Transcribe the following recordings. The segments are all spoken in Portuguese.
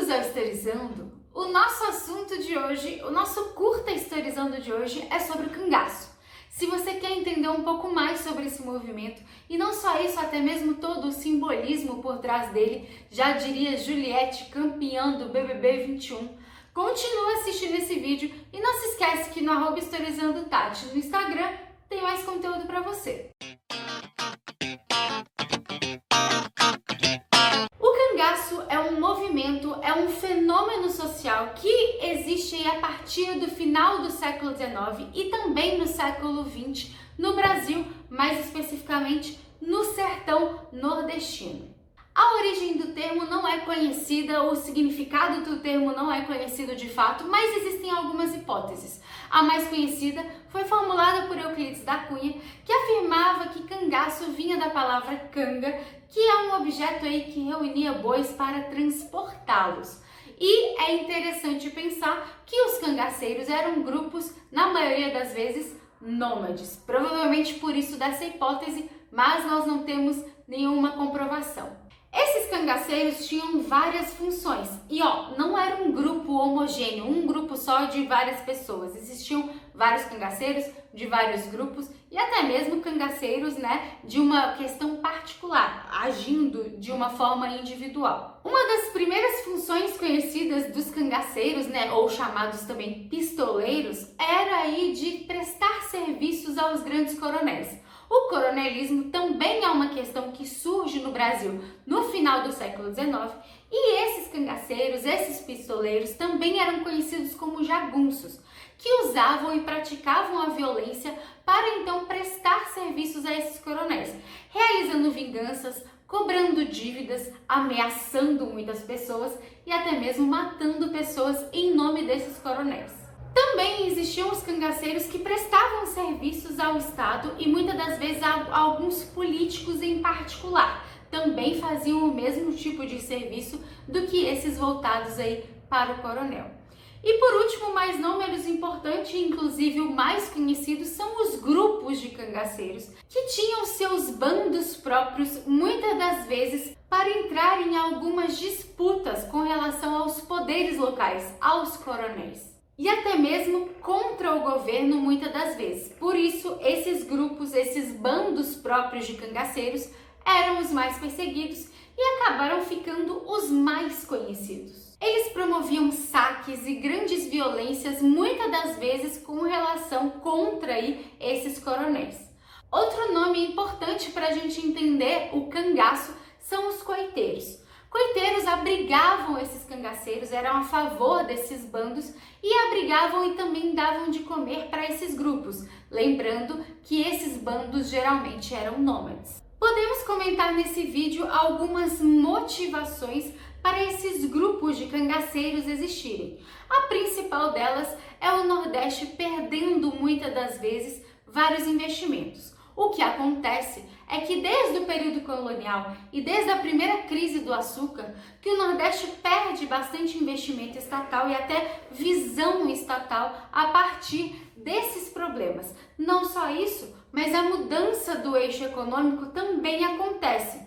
Bem-vindos ao Historizando! O nosso assunto de hoje, o nosso curta Historizando de hoje é sobre o cangaço. Se você quer entender um pouco mais sobre esse movimento, e não só isso, até mesmo todo o simbolismo por trás dele, já diria Juliette, campeã do BBB 21, continua assistindo esse vídeo e não se esquece que no @historizandotati no Instagram tem mais conteúdo para você. O cangaço é um movimento, é um fenômeno social que existe a partir do final do século XIX e também no século XX no Brasil, mais especificamente no sertão nordestino. A origem do termo não é conhecida, o significado do termo não é conhecido de fato, mas existem algumas hipóteses. A mais conhecida foi formulada por Euclides da Cunha, que afirmava que cangaço vinha da palavra canga, que é um objeto aí que reunia bois para transportá-los. E é interessante pensar que os cangaceiros eram grupos, na maioria das vezes, nômades. Provavelmente por isso dessa hipótese, mas nós não temos nenhuma comprovação. Esses cangaceiros tinham várias funções e não era um grupo homogêneo, um grupo só de várias pessoas. Existiam vários cangaceiros de vários grupos e até mesmo cangaceiros, de uma questão particular, agindo de uma forma individual. Uma das primeiras funções conhecidas dos cangaceiros, ou chamados também pistoleiros, era aí de prestar serviços aos grandes coronéis. O coronelismo também é uma questão que surge no Brasil no final do século XIX e esses cangaceiros, esses pistoleiros também eram conhecidos como jagunços, que usavam e praticavam a violência para então prestar serviços a esses coronéis, realizando vinganças, cobrando dívidas, ameaçando muitas pessoas e até mesmo matando pessoas em nome desses coronéis. Também existiam os cangaceiros que prestavam serviços ao Estado e muitas das vezes a alguns políticos em particular. Também faziam o mesmo tipo de serviço do que esses voltados aí para o coronel. E por último, mas não menos importante, inclusive o mais conhecido, são os grupos de cangaceiros, que tinham seus bandos próprios, muitas das vezes, para entrar em algumas disputas com relação aos poderes locais, aos coronéis. E até mesmo contra o governo muitas das vezes. Por isso, esses grupos, esses bandos próprios de cangaceiros eram os mais perseguidos e acabaram ficando os mais conhecidos. Eles promoviam saques e grandes violências, muitas das vezes com relação contra esses coronéis. Outro nome importante para a gente entender o cangaço são os coiteiros. Coiteiros abrigavam esses cangaceiros, eram a favor desses bandos e abrigavam e também davam de comer para esses grupos, lembrando que esses bandos geralmente eram nômades. Podemos comentar nesse vídeo algumas motivações para esses grupos de cangaceiros existirem. A principal delas é o Nordeste perdendo muitas das vezes vários investimentos. O que acontece é que desde o período colonial e desde a primeira crise do açúcar, que o Nordeste perde bastante investimento estatal e até visão estatal a partir desses problemas. Não só isso, mas a mudança do eixo econômico também acontece,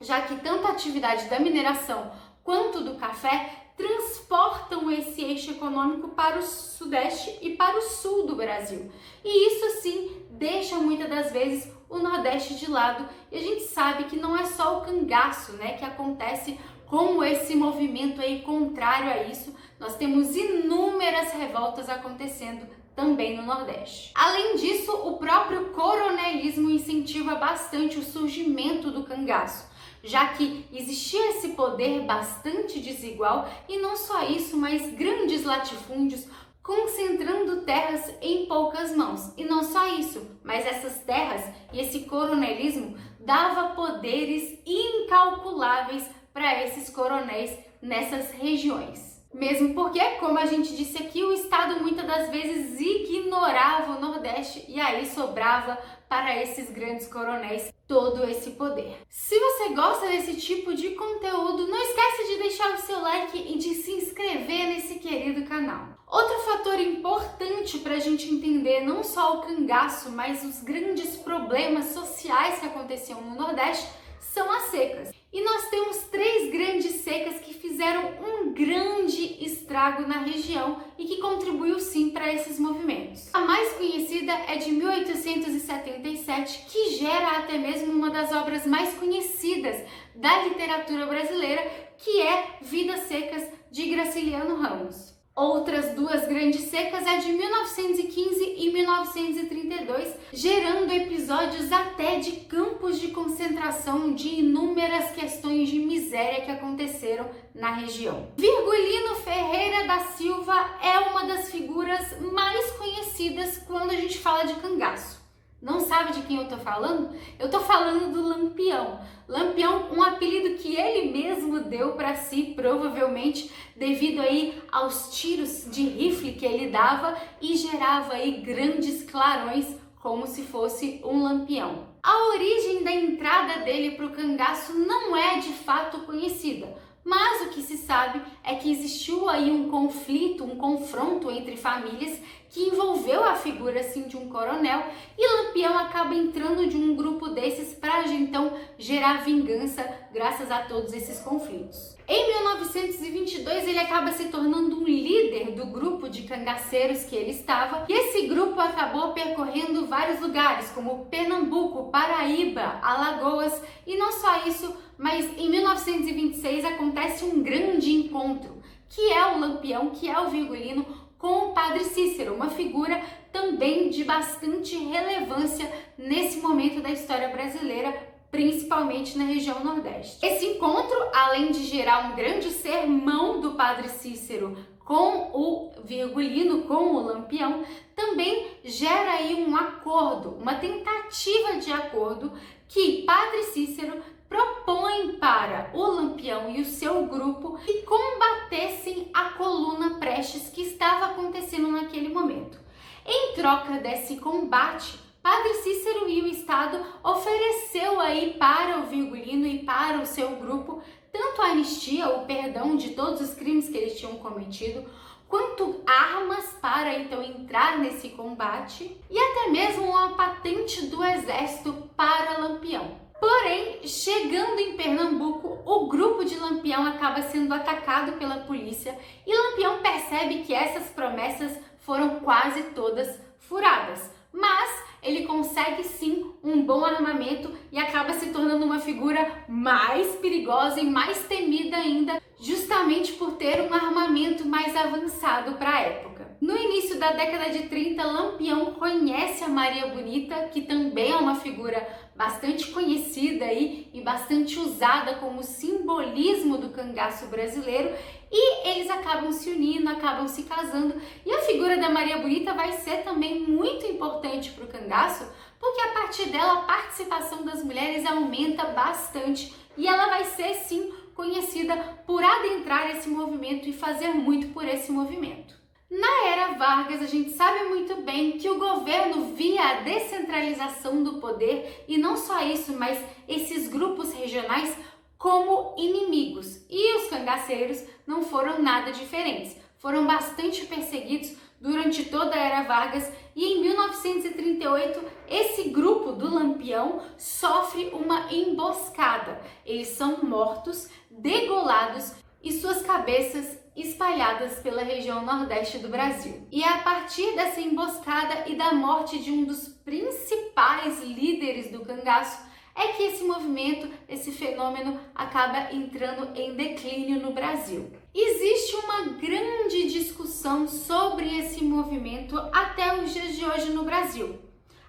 já que tanto a atividade da mineração quanto do café transportam esse eixo econômico para o Sudeste e para o Sul do Brasil. E isso sim deixa muitas das vezes o Nordeste de lado. E a gente sabe que não é só o cangaço, que acontece com esse movimento aí contrário a isso. Nós temos inúmeras revoltas acontecendo também no Nordeste. Além disso, o próprio coronelismo incentiva bastante o surgimento do cangaço, já que existia esse poder bastante desigual e não só isso, mas grandes latifúndios concentrando terras em poucas mãos. E não só isso, mas essas terras e esse coronelismo dava poderes incalculáveis para esses coronéis nessas regiões. Mesmo porque, como a gente disse aqui, o Estado muitas das vezes ignorava o Nordeste e aí sobrava para esses grandes coronéis todo esse poder. Se você gosta desse tipo de conteúdo, não esquece de deixar o seu like e de se inscrever nesse querido canal. Outro fator importante para a gente entender não só o cangaço, mas os grandes problemas sociais que aconteciam no Nordeste são as secas. E nós temos 3 grandes secas que fizeram um um grande estrago na região e que contribuiu sim para esses movimentos. A mais conhecida é de 1877, que gera até mesmo uma das obras mais conhecidas da literatura brasileira, que é Vidas Secas, de Graciliano Ramos. Outras duas grandes secas é de 1915 e 1932, gerando episódios até de campos de concentração de inúmeras questões de miséria que aconteceram na região. Virgulino Ferreira da Silva é uma das figuras mais conhecidas quando a gente fala de cangaço. Não sabe de quem eu tô falando? Eu tô falando do Lampião. Lampião, um apelido que ele mesmo deu para si, provavelmente devido aí aos tiros de rifle que ele dava e gerava aí grandes clarões como se fosse um lampião. A origem da entrada dele para o cangaço não é de fato conhecida, mas o que se sabe é que existiu aí um conflito, um confronto entre famílias que envolveu a figura assim de um coronel, e Lampião acaba entrando de um grupo desses para então gerar vingança graças a todos esses conflitos. Em 1922 ele acaba se tornando um líder do grupo de cangaceiros que ele estava, e esse grupo acabou percorrendo vários lugares como Pernambuco, Paraíba, Alagoas, e não só isso, mas em 1926 acontece um grande encontro, que é o Lampião, que é o Virgulino, com o Padre Cícero, uma figura também de bastante relevância nesse momento da história brasileira, principalmente na região Nordeste. Esse encontro, além de gerar um grande sermão do Padre Cícero com o Virgulino, com o Lampião, também gera aí um acordo, uma tentativa de acordo que Padre Cícero propõe para o Lampião e o seu grupo que combatessem a coluna Prestes que estava acontecendo naquele momento. Em troca desse combate, Padre Cícero e o Estado ofereceu aí para o Virgulino e para o seu grupo tanto a anistia, o perdão de todos os crimes que eles tinham cometido, quanto armas para então entrar nesse combate e até mesmo uma patente do exército para Lampião. Porém, chegando em Pernambuco, o grupo de Lampião acaba sendo atacado pela polícia e Lampião percebe que essas promessas foram quase todas furadas. Mas ele consegue sim um bom armamento e acaba se tornando uma figura mais perigosa e mais temida ainda, justamente por ter um armamento mais avançado para a época. No início da década de 30, Lampião conhece a Maria Bonita, que também é uma figura bastante conhecida aí e bastante usada como simbolismo do cangaço brasileiro, e eles acabam se unindo, acabam se casando, e a figura da Maria Bonita vai ser também muito importante para o cangaço, porque a partir dela a participação das mulheres aumenta bastante e ela vai ser sim conhecida por adentrar esse movimento e fazer muito por esse movimento. Na era Vargas, a gente sabe muito bem que o governo via a descentralização do poder, e não só isso, mas esses grupos regionais como inimigos. E os cangaceiros não foram nada diferentes. Foram bastante perseguidos durante toda a era Vargas e em 1938 esse grupo do Lampião sofre uma emboscada. Eles são mortos, degolados e suas cabeças espalhadas pela região nordeste do Brasil. E é a partir dessa emboscada e da morte de um dos principais líderes do cangaço é que esse movimento, esse fenômeno acaba entrando em declínio no Brasil. Existe uma grande discussão sobre esse movimento até os dias de hoje no Brasil.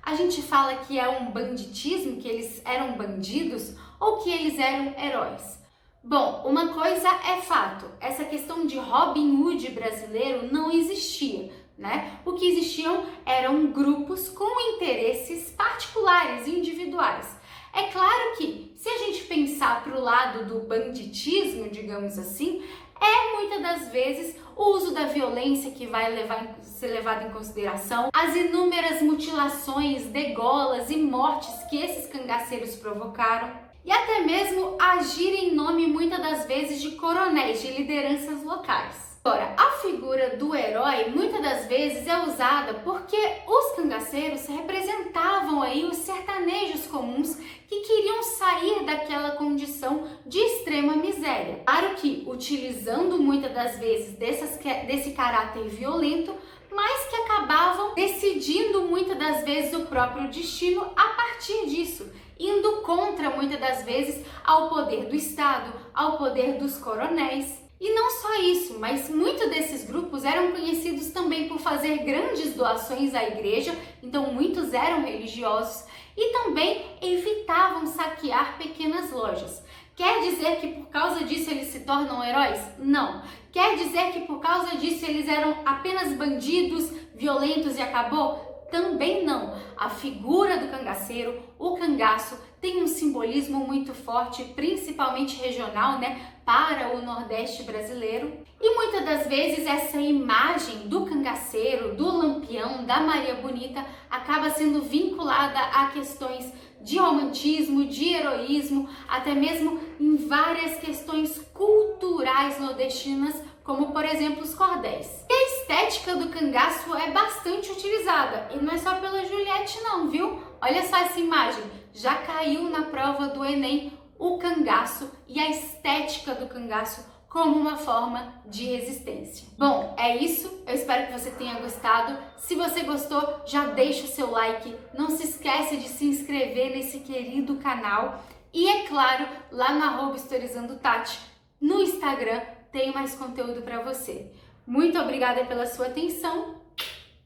A gente fala que é um banditismo, que eles eram bandidos ou que eles eram heróis. Bom, uma coisa é fato, essa questão de Robin Hood brasileiro não existia, né? O que existiam eram grupos com interesses particulares, individuais. É claro que, se a gente pensar para o lado do banditismo, digamos assim, é muitas das vezes o uso da violência que vai ser levado em consideração, as inúmeras mutilações, degolas e mortes que esses cangaceiros provocaram, e até mesmo agir em nome muitas das vezes de coronéis, de lideranças locais. Agora, a figura do herói muitas das vezes é usada porque os cangaceiros representavam aí os sertanejos comuns que queriam sair daquela condição de extrema miséria. Claro que utilizando muitas das vezes desse caráter violento, mas que acabavam decidindo muitas das vezes o próprio destino a partir disso, indo contra muitas das vezes ao poder do Estado, ao poder dos coronéis. E não só isso, mas muitos desses grupos eram conhecidos também por fazer grandes doações à igreja, então muitos eram religiosos e também evitavam saquear pequenas lojas. Quer dizer que por causa disso eles se tornam heróis? Não. Quer dizer que por causa disso eles eram apenas bandidos, violentos e acabou? Também não. A figura do cangaceiro, o cangaço, tem um simbolismo muito forte, principalmente regional, para o Nordeste brasileiro. E muitas das vezes essa imagem do cangaceiro, do Lampião, da Maria Bonita, acaba sendo vinculada a questões de romantismo, de heroísmo, até mesmo em várias questões culturais nordestinas, como por exemplo os cordéis. E a estética do cangaço é bastante utilizada, e não é só pela Juliette não, viu? Olha só essa imagem, já caiu na prova do Enem o cangaço e a estética do cangaço como uma forma de resistência. Bom, é isso. Eu espero que você tenha gostado. Se você gostou, já deixa o seu like. Não se esquece de se inscrever nesse querido canal. E é claro, lá no @historizandotati, no Instagram, tem mais conteúdo para você. Muito obrigada pela sua atenção.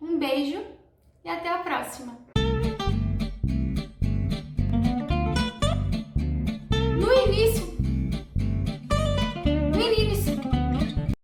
Um beijo e até a próxima.